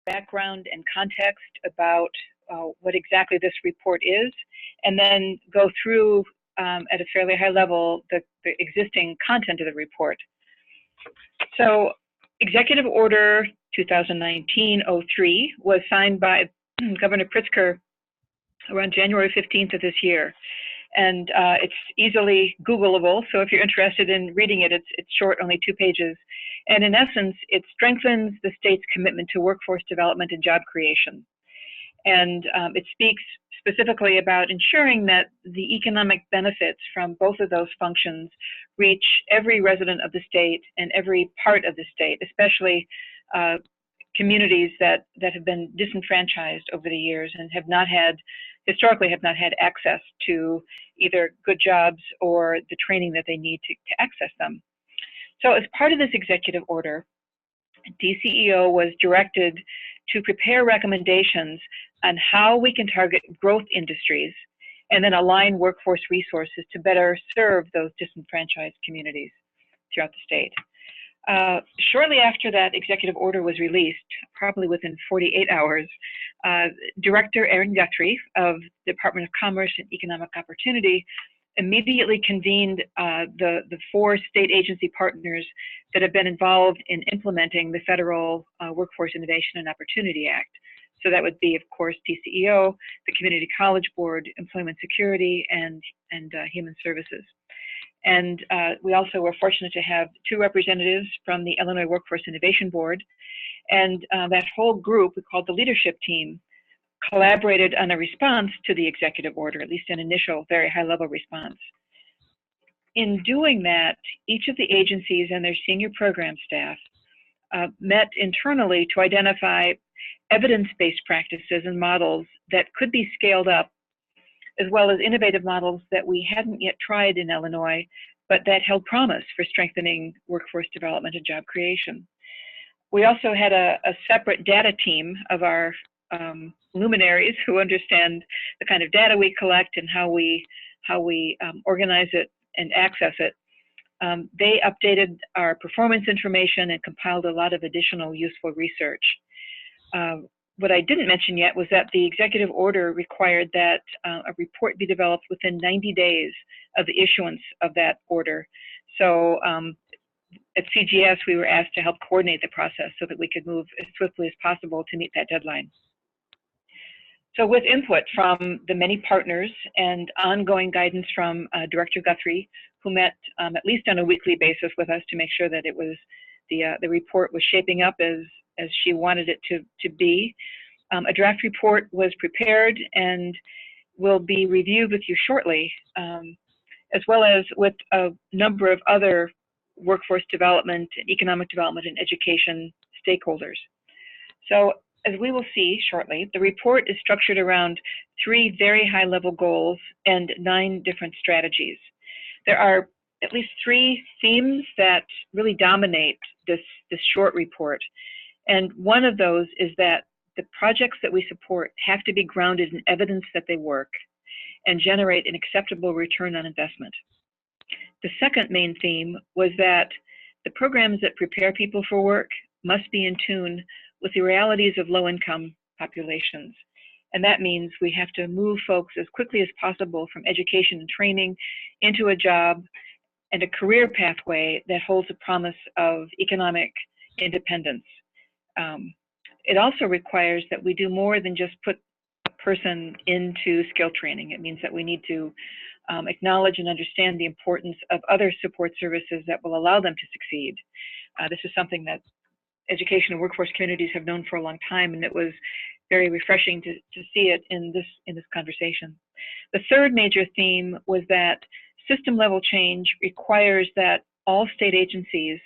background and context about what exactly this report is, and then go through at a fairly high level the existing content of the report. So Executive Order 2019-03 was signed by Governor Pritzker around January 15th of this year. And it's easily Googleable, so if you're interested in reading it, it's short, only 2 pages. And in essence, it strengthens the state's commitment to workforce development and job creation. And it speaks specifically about ensuring that the economic benefits from both of those functions reach every resident of the state and every part of the state, especially communities that have been disenfranchised over the years and historically have not had access to either good jobs or the training that they need to access them. So as part of this executive order, DCEO was directed to prepare recommendations on how we can target growth industries and then align workforce resources to better serve those disenfranchised communities throughout the state. Shortly after that executive order was released, probably within 48 hours, Director Erin Guthrie of the Department of Commerce and Economic Opportunity immediately convened the 4 state agency partners that have been involved in implementing the Federal Workforce Innovation and Opportunity Act. So that would be, of course, DCEO, the Community College Board, Employment Security, and Human Services. And we also were fortunate to have 2 representatives from the Illinois Workforce Innovation Board. And that whole group, we called the leadership team, collaborated on a response to the executive order, at least an initial, very high-level response. In doing that, each of the agencies and their senior program staff met internally to identify evidence-based practices and models that could be scaled up, as well as innovative models that we hadn't yet tried in Illinois, but that held promise for strengthening workforce development and job creation. We also had a separate data team of our luminaries who understand the kind of data we collect and how we organize it and access it. They updated our performance information and compiled a lot of additional useful research. What I didn't mention yet was that the executive order required that a report be developed within 90 days of the issuance of that order. So at CGS, we were asked to help coordinate the process so that we could move as swiftly as possible to meet that deadline. So with input from the many partners and ongoing guidance from Director Guthrie, who met at least on a weekly basis with us to make sure that it was the report was shaping up as she wanted it to be. A draft report was prepared and will be reviewed with you shortly, as well as with a number of other workforce development, economic development, and education stakeholders. So as we will see shortly, the report is structured around 3 very high-level goals and 9 different strategies. There are at least 3 themes that really dominate this short report. And one of those is that the projects that we support have to be grounded in evidence that they work and generate an acceptable return on investment. The second main theme was that the programs that prepare people for work must be in tune with the realities of low-income populations. And that means we have to move folks as quickly as possible from education and training into a job and a career pathway that holds a promise of economic independence. It also requires that we do more than just put a person into skill training. It means that we need to acknowledge and understand the importance of other support services that will allow them to succeed. This is something that education and workforce communities have known for a long time, and it was very refreshing to see it in this conversation. The third major theme was that system-level change requires that all state agencies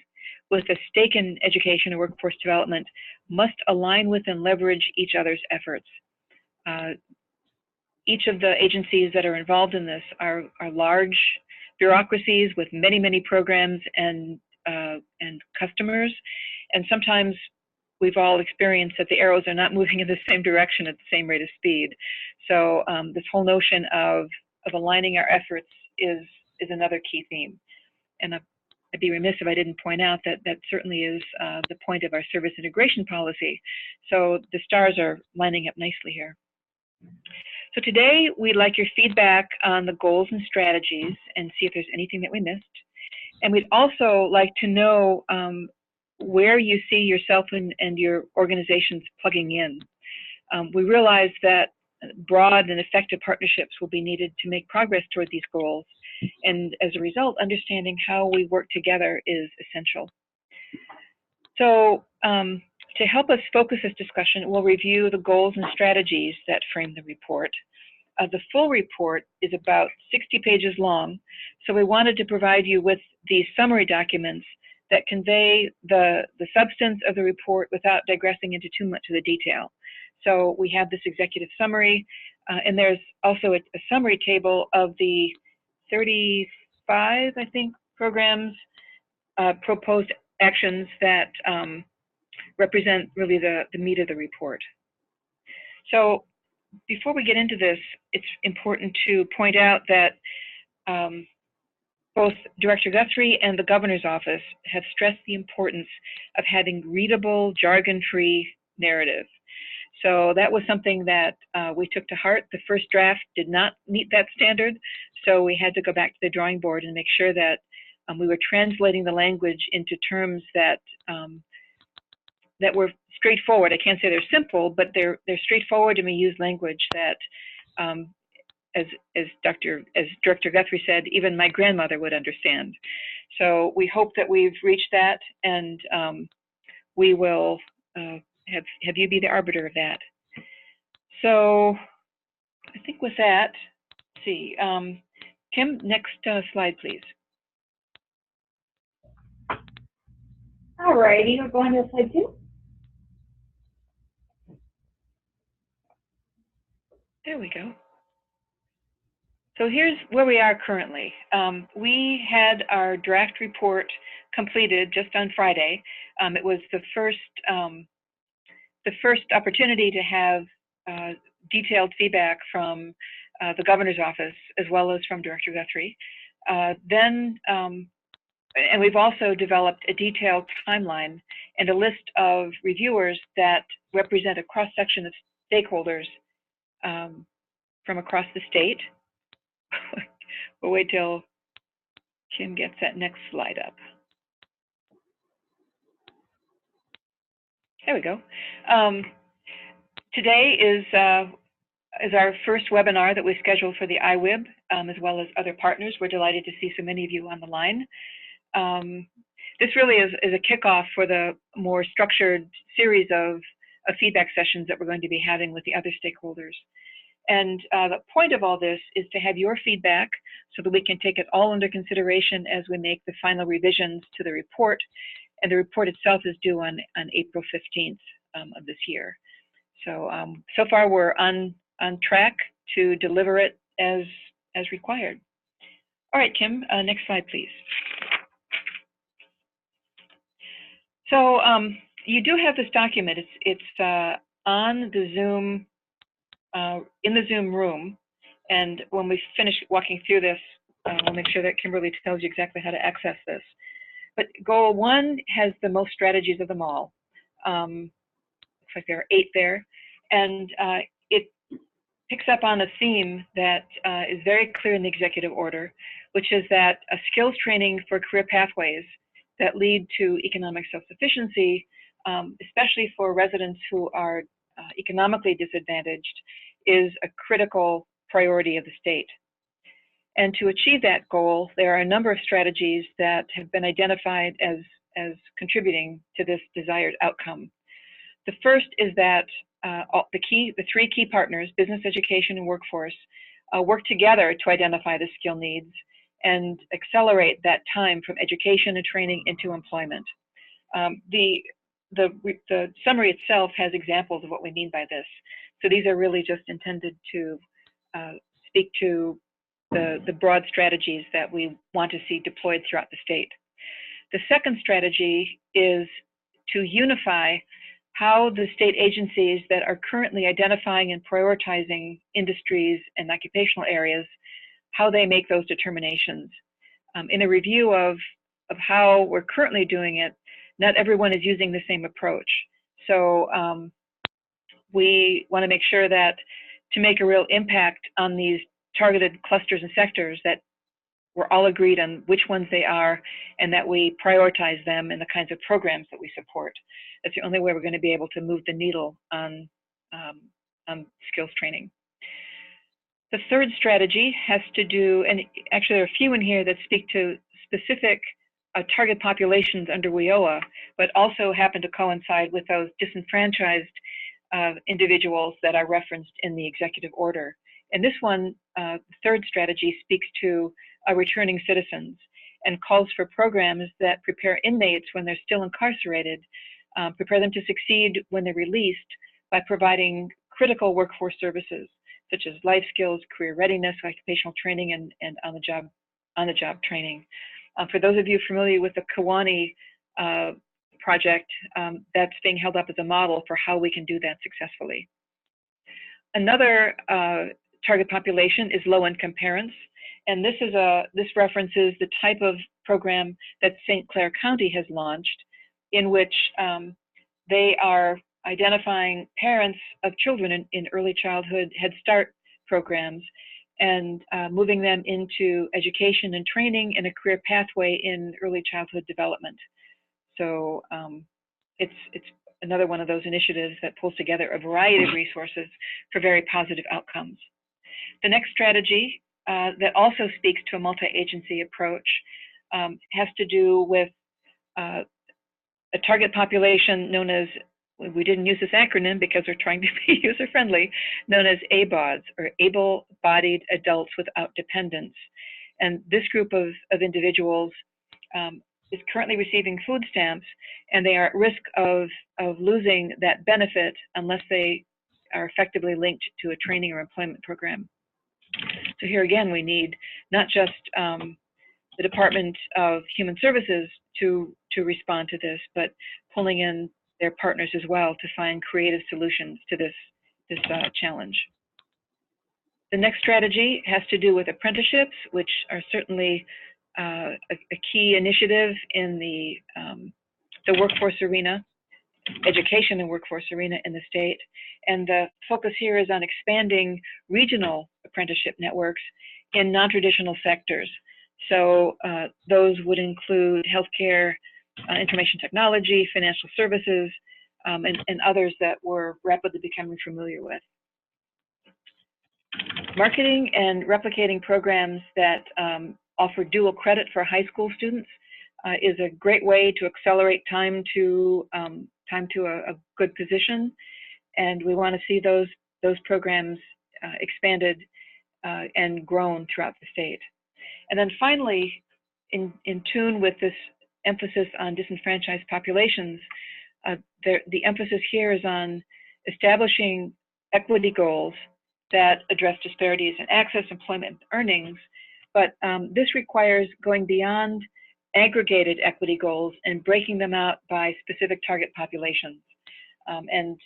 with a stake in education and workforce development must align with and leverage each other's efforts. Each of the agencies that are involved in this are large bureaucracies with many, many programs and customers. And sometimes we've all experienced that the arrows are not moving in the same direction at the same rate of speed. So this whole notion of aligning our efforts is another key theme. And I'd be remiss if I didn't point out that that certainly is the point of our service integration policy. So the stars are lining up nicely here. So today we'd like your feedback on the goals and strategies and see if there's anything that we missed. And we'd also like to know where you see yourself and your organizations plugging in. We realize that broad and effective partnerships will be needed to make progress toward these goals. And as a result, understanding how we work together is essential. So to help us focus this discussion, we'll review the goals and strategies that frame the report. The full report is about 60 pages long, so we wanted to provide you with these summary documents that convey the substance of the report without digressing into too much of the detail. So we have this executive summary, and there's also a summary table of the 35, I think, programs, proposed actions that represent really the meat of the report. So before we get into this, it's important to point out that both Director Guthrie and the Governor's Office have stressed the importance of having readable, jargon-free narrative. So that was something that we took to heart. The first draft did not meet that standard, so we had to go back to the drawing board and make sure that we were translating the language into terms that that were straightforward. I can't say they're simple, but they're straightforward, and we use language that, as Director Guthrie said, even my grandmother would understand. So we hope that we've reached that, and we will have you be the arbiter of that. So I think with that, let's see, Kim, next slide, please. All righty, we're going to slide 2. There we go. So here's where we are currently. We had our draft report completed just on Friday. It was the first opportunity to have detailed feedback from the Governor's Office as well as from Director Guthrie. And we've also developed a detailed timeline and a list of reviewers that represent a cross-section of stakeholders from across the state. We'll wait till Kim gets that next slide up. There we go. Today is our first webinar that we scheduled for the IWIB, as well as other partners. We're delighted to see so many of you on the line. This really is a kickoff for the more structured series of feedback sessions that we're going to be having with the other stakeholders. And the point of all this is to have your feedback so that we can take it all under consideration as we make the final revisions to the report. And the report itself is due on April 15th of this year. So so far we're on track to deliver it as required. All right, Kim, next slide, please. So you do have this document. It's on the Zoom, in the Zoom room. And when we finish walking through this, we'll make sure that Kimberly tells you exactly how to access this. But goal 1 has the most strategies of them all. Looks like there are 8 there. And it picks up on a theme that is very clear in the executive order, which is that a skills training for career pathways that lead to economic self-sufficiency, especially for residents who are economically disadvantaged, is a critical priority of the state. And to achieve that goal, there are a number of strategies that have been identified as contributing to this desired outcome. The first is that the 3 key partners, business, education, and workforce, work together to identify the skill needs and accelerate that time from education and training into employment. The summary itself has examples of what we mean by this. So these are really just intended to speak to the broad strategies that we want to see deployed throughout the state. The second strategy is to unify how the state agencies that are currently identifying and prioritizing industries and occupational areas, how they make those determinations. In a review of how we're currently doing it, not everyone is using the same approach. So we want to make sure that to make a real impact on these targeted clusters and sectors, that we're all agreed on which ones they are and that we prioritize them in the kinds of programs that we support. That's the only way we're going to be able to move the needle on skills training. The third strategy has to do, and actually there are a few in here that speak to specific target populations under WIOA, but also happen to coincide with those disenfranchised individuals that are referenced in the executive order. And this one, the third strategy, speaks to returning citizens and calls for programs that prepare inmates when they're still incarcerated, prepare them to succeed when they're released by providing critical workforce services such as life skills, career readiness, occupational training, and on-the-job training. For those of you familiar with the Kiwani project, that's being held up as a model for how we can do that successfully. Another target population is low-income parents, and this references the type of program that St. Clair County has launched, in which they are identifying parents of children in early childhood Head Start programs and moving them into education and training and a career pathway in early childhood development. So it's another one of those initiatives that pulls together a variety of resources for very positive outcomes. The next strategy that also speaks to a multi-agency approach has to do with a target population known as, we didn't use this acronym because we're trying to be user-friendly, known as ABODs, or able-bodied adults without dependence. And this group of individuals is currently receiving food stamps, and they are at risk of losing that benefit unless they are effectively linked to a training or employment program. So here again, we need not just the Department of Human Services to respond to this, but pulling in their partners as well to find creative solutions to this challenge. The next strategy has to do with apprenticeships, which are certainly a key initiative in the workforce arena, education and workforce arena in the state. And the focus here is on expanding regional apprenticeship networks in non-traditional sectors. So those would include healthcare, information technology, financial services, and others that we're rapidly becoming familiar with. Marketing and replicating programs that offer dual credit for high school students is a great way to accelerate time to a good position, and we want to see those programs expanded and grown throughout the state. And then finally, in tune with this emphasis on disenfranchised populations, the emphasis here is on establishing equity goals that address disparities in access, employment, and earnings. But this requires going beyond aggregated equity goals and breaking them out by specific target populations, and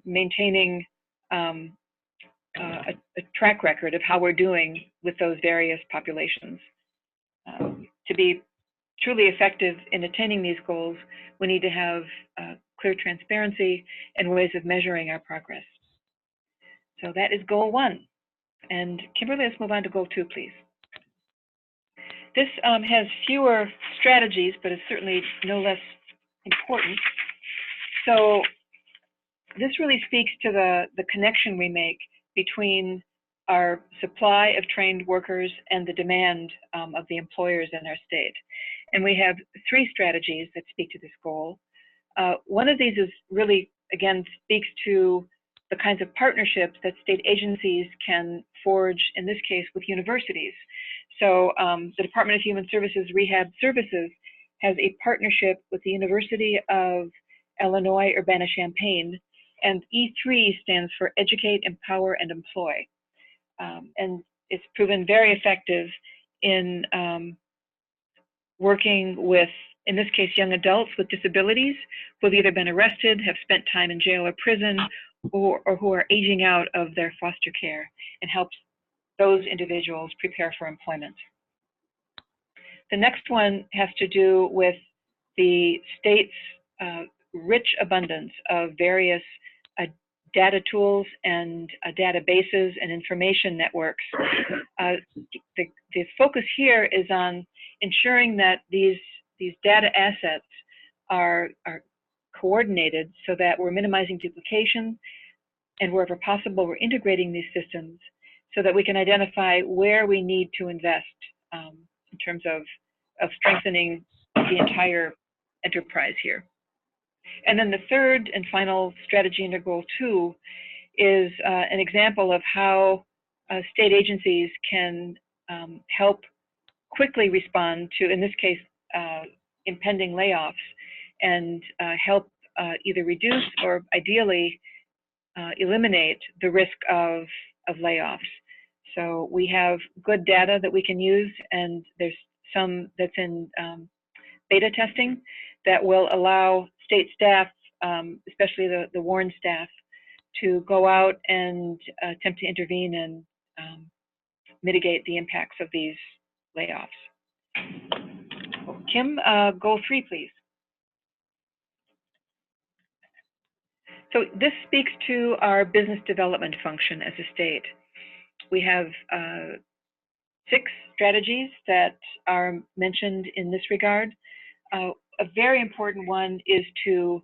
maintaining a track record of how we're doing with those various populations. To be truly effective in attaining these goals, we need to have clear transparency and ways of measuring our progress. So that is goal 1. And Kimberly, let's move on to goal 2, please. This has fewer strategies, but is certainly no less important. So this really speaks to the connection we make between our supply of trained workers and the demand of the employers in our state. And we have 3 strategies that speak to this goal. One of these is really, again, speaks to the kinds of partnerships that state agencies can forge, in this case, with universities. So the Department of Human Services Rehab Services has a partnership with the University of Illinois Urbana-Champaign, and E3 stands for Educate, Empower, and Employ. And it's proven very effective in working with, in this case, young adults with disabilities who have either been arrested, have spent time in jail or prison, or who are aging out of their foster care, and helps those individuals prepare for employment. The next one has to do with the state's rich abundance of various data tools and databases and information networks. The focus here is on ensuring that these data assets are coordinated so that we're minimizing duplication, and wherever possible, we're integrating these systems so that we can identify where we need to invest in terms of strengthening the entire enterprise here. And then the third and final strategy under goal 2 is an example of how state agencies can help quickly respond to, in this case, impending layoffs, and help either reduce or ideally eliminate the risk of layoffs. So we have good data that we can use, and there's some that's in beta testing that will allow state staff, especially the WARN staff, to go out and attempt to intervene and mitigate the impacts of these layoffs. Kim, goal 3, please. So this speaks to our business development function as a state. We have 6 strategies that are mentioned in this regard. A very important one is to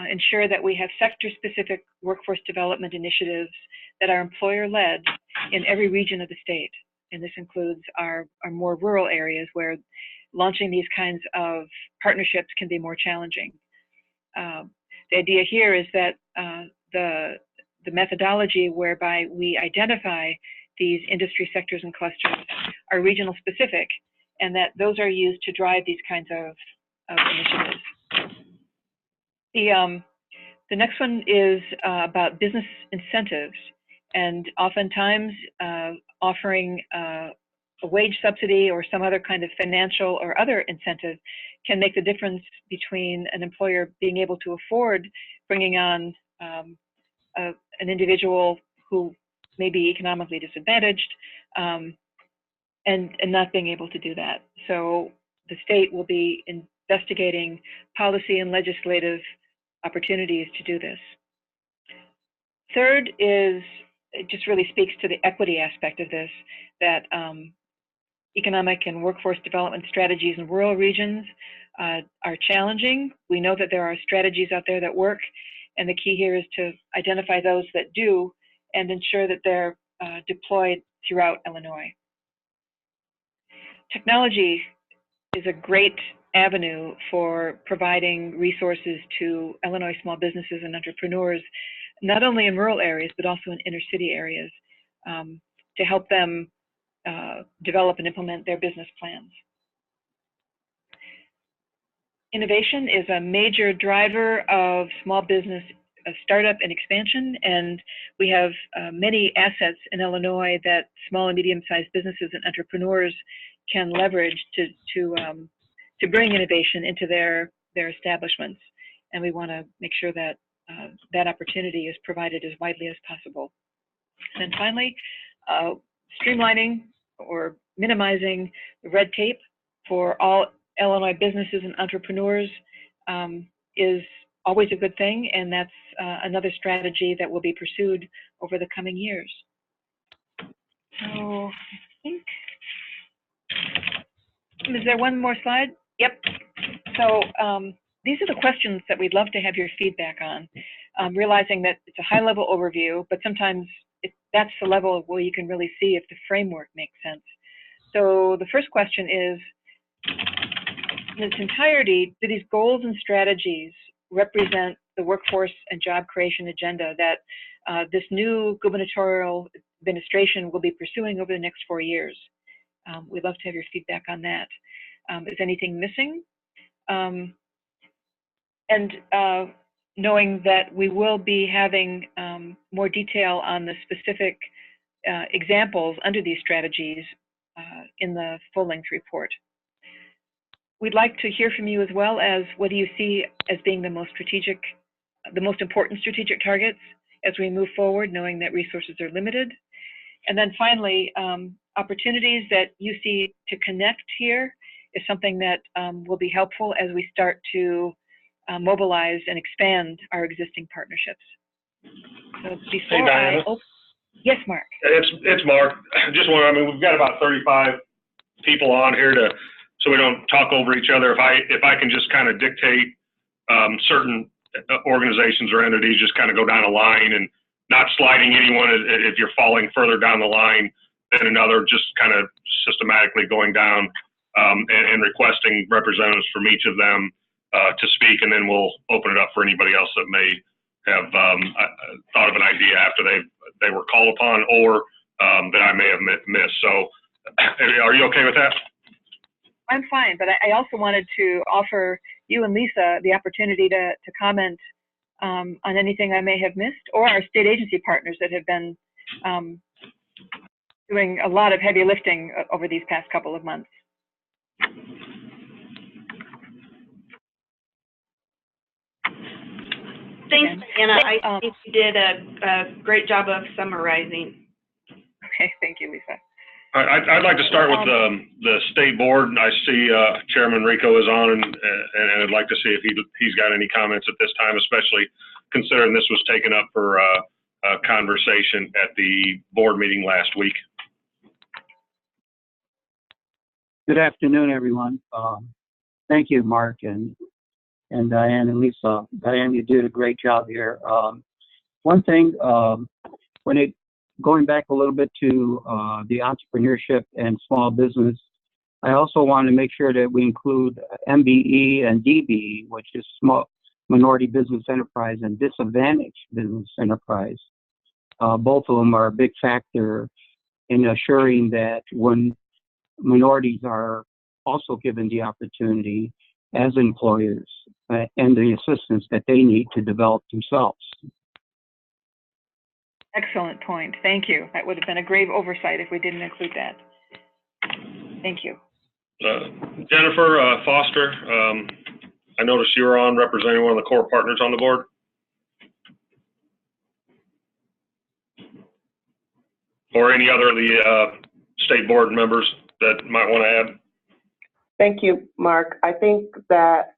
ensure that we have sector-specific workforce development initiatives that are employer-led in every region of the state. And this includes our more rural areas where launching these kinds of partnerships can be more challenging. The idea here is that the methodology whereby we identify these industry sectors and clusters are regional specific, and that those are used to drive these kinds of initiatives. The next one is about business incentives, and oftentimes offering a wage subsidy or some other kind of financial or other incentive can make the difference between an employer being able to afford bringing on an individual who may be economically disadvantaged and not being able to do that. So the state will be investigating policy and legislative opportunities to do this. Third is, it just really speaks to the equity aspect of this, that economic and workforce development strategies in rural regions are challenging. We know that there are strategies out there that work, and the key here is to identify those that do and ensure that they're deployed throughout Illinois. Technology is a great avenue for providing resources to Illinois small businesses and entrepreneurs, not only in rural areas, but also in inner city areas, to help them develop and implement their business plans. Innovation is a major driver of small business startup and expansion, and we have many assets in Illinois that small and medium-sized businesses and entrepreneurs can leverage to bring innovation into their establishments, and we want to make sure that that opportunity is provided as widely as possible. And then finally, streamlining or minimizing the red tape for all Illinois businesses and entrepreneurs is always a good thing, and that's another strategy that will be pursued over the coming years. So I think, is there one more slide? Yep. So these are the questions that we'd love to have your feedback on, realizing that it's a high-level overview, but sometimes that's the level where you can really see if the framework makes sense. So the first question is, in its entirety, do these goals and strategies represent the workforce and job creation agenda that this new gubernatorial administration will be pursuing over the next 4 years? We'd love to have your feedback on that. Is anything missing? And knowing that we will be having more detail on the specific examples under these strategies in the full-length report. We'd like to hear from you as well as what do you see as being the most important strategic targets as we move forward, knowing that resources are limited. And then finally, opportunities that you see to connect here is something that will be helpful as we start to mobilize and expand our existing partnerships. So before yes, Mark. It's Mark. Just want, I mean, we've got about 35 people on here so we don't talk over each other. If I can just kind of dictate certain organizations or entities, just kind of go down a line and not sliding anyone if you're falling further down the line than another, just kind of systematically going down and requesting representatives from each of them to speak, and then we'll open it up for anybody else that may have thought of an idea after they were called upon, or that I may have missed. So are you okay with that? I'm fine, but I also wanted to offer you and Lisa the opportunity to comment on anything I may have missed, or our state agency partners that have been doing a lot of heavy lifting over these past couple of months. Thanks, Anna. I think you did a great job of summarizing. Okay, thank you, Lisa. I'd like to start with the state board. I see Chairman Rico is on, and I'd like to see if he's got any comments at this time, especially considering this was taken up for a conversation at the board meeting last week. Good afternoon, everyone. Thank you, Mark and Diane and Lisa. Diane, you did a great job here. One thing, going back a little bit to the entrepreneurship and small business, I also want to make sure that we include MBE and DBE, which is small minority business enterprise and disadvantaged business enterprise. Both of them are a big factor in assuring that when minorities are also given the opportunity as employers and the assistance that they need to develop themselves. Excellent point. Thank you. That would have been a grave oversight if we didn't include that. Thank you. Jennifer Foster, I noticed you were on representing one of the core partners on the board. Or any other of the state board members that might want to add? Thank you, Mark. I think that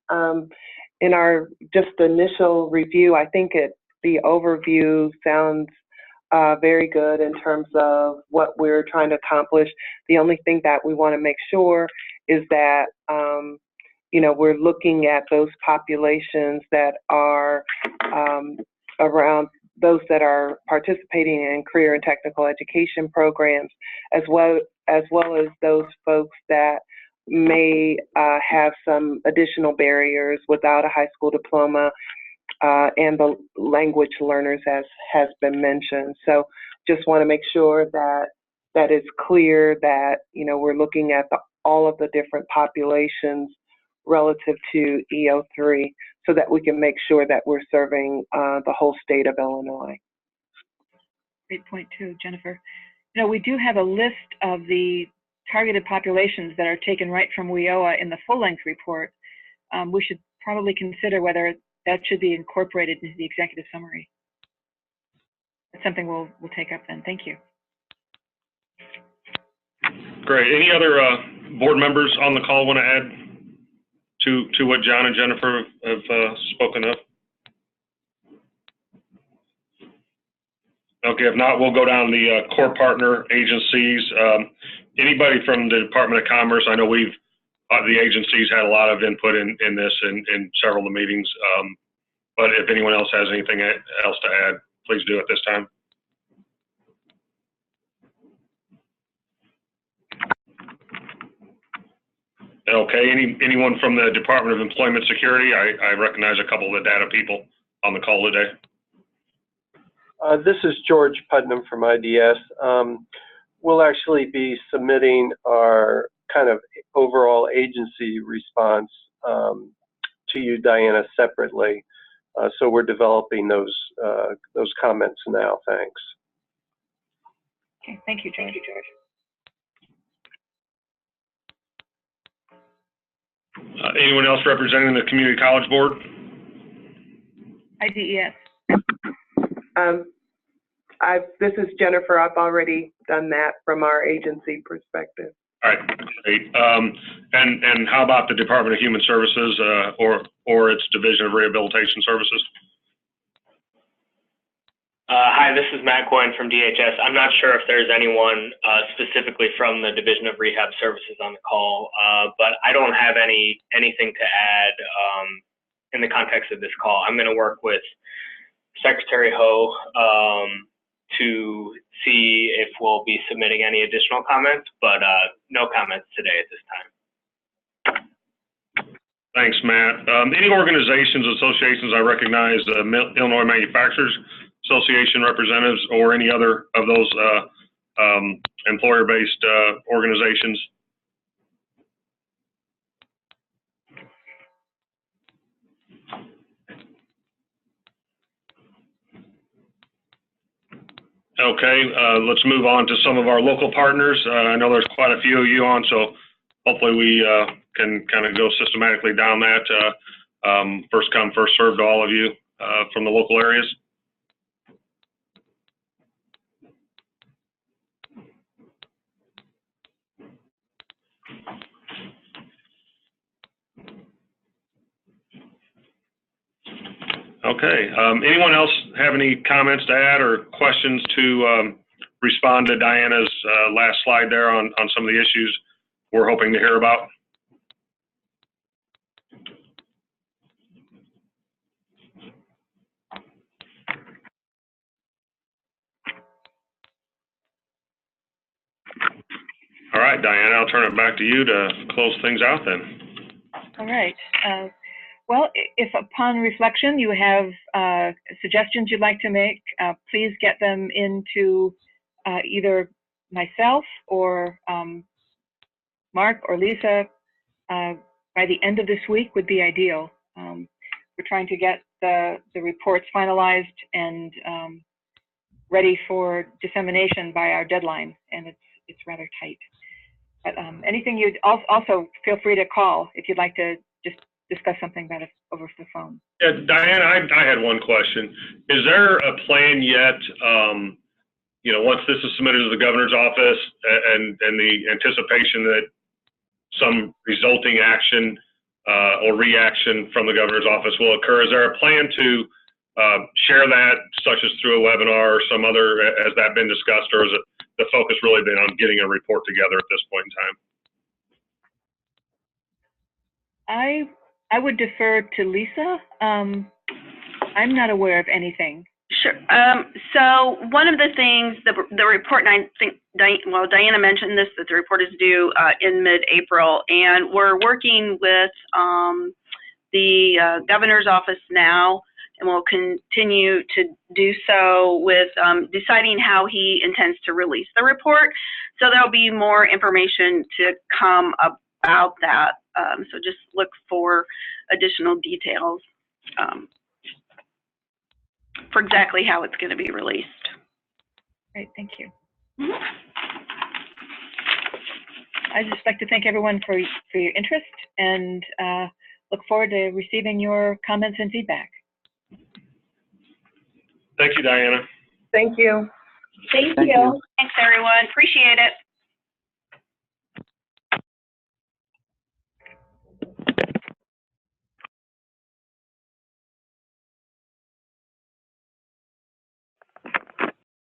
in our just initial review, I think the overview sounds very good in terms of what we're trying to accomplish. The only thing that we want to make sure is that we're looking at those populations that are around those that are participating in career and technical education programs, as well as those folks that may have some additional barriers without a high school diploma, and the language learners, as has been mentioned. So just want to make sure that it's clear that we're looking at all of the different populations relative to EO3, so that we can make sure that we're serving the whole state of Illinois. Great point too, Jennifer. We do have a list of the targeted populations that are taken right from WIOA in the full-length report. We should probably consider whether that should be incorporated into the executive summary. That's something we'll take up then. Thank you. Great. Any other board members on the call want to add to what John and Jennifer have spoken of? Okay, if not, we'll go down the core partner agencies. Anybody from the Department of Commerce? I know the agencies had a lot of input in this in several of the meetings, but if anyone else has anything else to add, please do at this time. Okay, anyone from the Department of Employment Security? I recognize a couple of the data people on the call today. This is George Putnam from IDS. We'll actually be submitting our kind of overall agency response to you, Diana, separately. So we're developing those comments now. Thanks. Okay, thank you, George. Anyone else representing the Community College Board? IDES. This is Jennifer. I've already done that from our agency perspective. All right, great. And how about the Department of Human Services or its Division of Rehabilitation Services? Hi, this is Matt Coyne from DHS. I'm not sure if there's anyone specifically from the Division of Rehab Services on the call, but I don't have anything to add in the context of this call. I'm going to work with Secretary Ho to see if we'll be submitting any additional comments, but no comments today at this time. Thanks, Matt. Any organizations, associations I recognize, Illinois Manufacturers Association representatives or any other of those employer-based organizations? Okay, let's move on to some of our local partners. I know there's quite a few of you on, so hopefully we can kind of go systematically down that. First come, first served to all of you from the local areas. Okay, anyone else have any comments to add or questions to respond to Diana's last slide there on some of the issues we're hoping to hear about? All right, Diana, I'll turn it back to you to close things out then. All right. Well, if upon reflection you have suggestions you'd like to make, please get them into either myself or Mark or Lisa by the end of this week would be ideal. We're trying to get the reports finalized and ready for dissemination by our deadline, and it's rather tight. But anything you'd also feel free to call if you'd like to just discuss something about it over the phone. Yeah, Diana, I had one question. Is there a plan yet, you know, once this is submitted to the governor's office and the anticipation that some resulting action or reaction from the governor's office will occur, is there a plan to share that, such as through a webinar or some other, has that been discussed, or is it the focus really been on getting a report together at this point in time? I would defer to Lisa. I'm not aware of anything. Sure. So one of the things, the report, and I think, Diana mentioned this, that the report is due in mid-April, and we're working with the governor's office now, and we'll continue to do so with deciding how he intends to release the report. So there'll be more information to come about that. So just look for additional details for exactly how it's going to be released. Great, thank you. I'd just like to thank everyone for your interest and look forward to receiving your comments and feedback. Thank you, Diana. Thank you. Thank you. Thanks, everyone. Appreciate it.